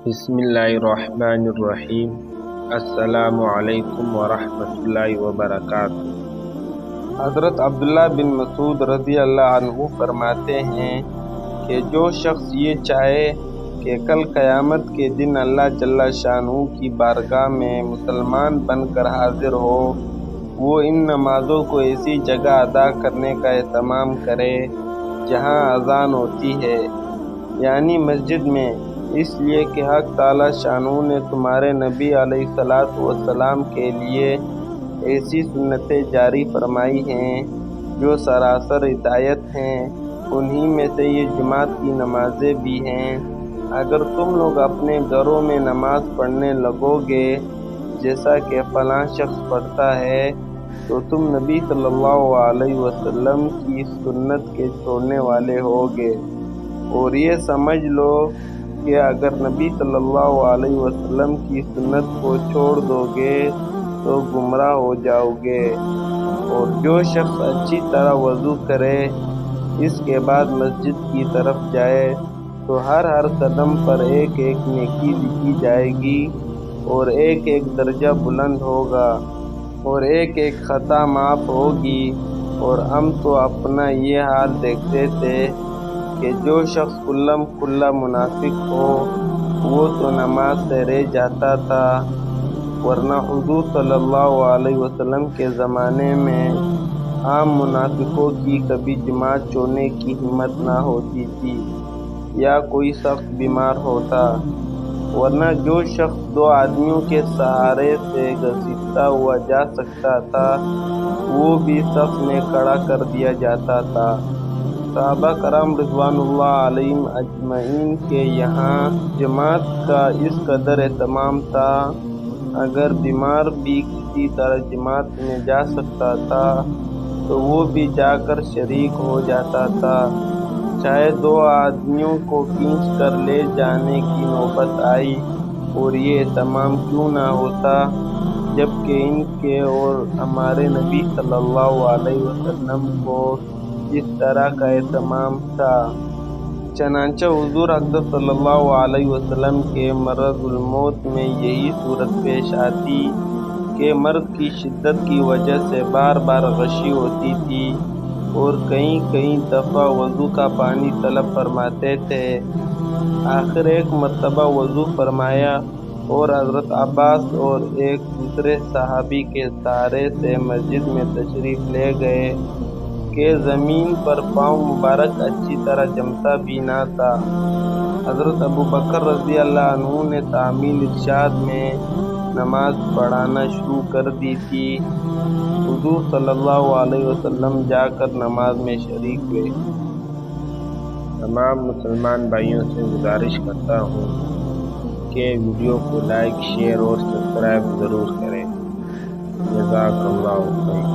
بسم اللہ الرحمن الرحیم۔ السلام علیکم ورحمۃ اللہ وبرکاتہ۔ حضرت عبداللہ بن مسعود رضی اللہ عنہ فرماتے ہیں کہ جو شخص یہ چاہے کہ کل قیامت کے دن اللہ جل شانہ کی بارگاہ میں مسلمان بن کر حاضر ہو، وہ ان نمازوں کو ایسی جگہ ادا کرنے کا اہتمام کرے جہاں اذان ہوتی ہے، یعنی مسجد میں، اس لیے کہ حق تعالی شانہ نے تمہارے نبی علیہ الصلوۃ والسلام کے لیے ایسی سنتیں جاری فرمائی ہیں جو سراسر ہدایت ہیں۔ انہی میں سے یہ جماعت کی نمازیں بھی ہیں۔ اگر تم لوگ اپنے گھروں میں نماز پڑھنے لگو گے جیسا کہ فلاں شخص پڑھتا ہے، تو تم نبی صلی اللہ علیہ وسلم کی سنت کے چھوڑنے والے ہوگے، اور یہ سمجھ لو کہ اگر نبی صلی اللہ علیہ وسلم کی سنت کو چھوڑ دو گے تو گمراہ ہو جاؤ گے۔ اور جو شخص اچھی طرح وضو کرے، اس کے بعد مسجد کی طرف جائے، تو ہر قدم پر ایک ایک نیکی لکھی جائے گی، اور ایک ایک درجہ بلند ہوگا، اور ایک ایک خطا معاف ہوگی۔ اور ہم تو اپنا یہ حال دیکھتے تھے کہ جو شخص کھلا منافق ہو، وہ تو نماز سے رہ جاتا تھا، ورنہ حضور صلی اللہ علیہ وسلم کے زمانے میں عام منافقوں کی کبھی جماعت چھوڑنے کی ہمت نہ ہوتی تھی، یا کوئی سخت بیمار ہوتا، ورنہ جو شخص دو آدمیوں کے سہارے سے گھسیٹتا ہوا جا سکتا تھا، وہ بھی صف میں کھڑا کر دیا جاتا تھا۔ صحابہ کرام رضوان اللہ علیہم اجمعین کے یہاں جماعت کا اس قدر اہتمام تھا، اگر بیمار بھی کسی طرح جماعت میں جا سکتا تھا تو وہ بھی جا کر شریک ہو جاتا تھا، چاہے دو آدمیوں کو کھینچ کر لے جانے کی نوبت آئی، اور یہ اہتمام کیوں نہ ہوتا جبکہ ان کے اور ہمارے نبی صلی اللہ علیہ وسلم کو اس طرح کا اہتمام تھا۔ چنانچہ حضور اقدس صلی اللہ علیہ وسلم کے مرض الموت میں یہی صورت پیش آتی کہ مرض کی شدت کی وجہ سے بار بار غشی ہوتی تھی، اور کئی دفعہ وضو کا پانی طلب فرماتے تھے۔ آخر ایک مرتبہ وضو فرمایا اور حضرت عباس اور ایک دوسرے صحابی کے سہارے سے مسجد میں تشریف لے گئے کہ زمین پر پاؤں مبارک اچھی طرح جمتا بھی نہ تھا۔ حضرت ابوبکر رضی اللہ عنہ نے تعمیل ارشاد میں نماز پڑھانا شروع کر دی تھی۔ حضور صلی اللہ علیہ وسلم جا کر نماز میں شریک ہوئے۔ تمام مسلمان بھائیوں سے گزارش کرتا ہوں کہ ویڈیو کو لائک، شیئر اور سبسکرائب ضرور کریں۔ جزاک اللہ خیر۔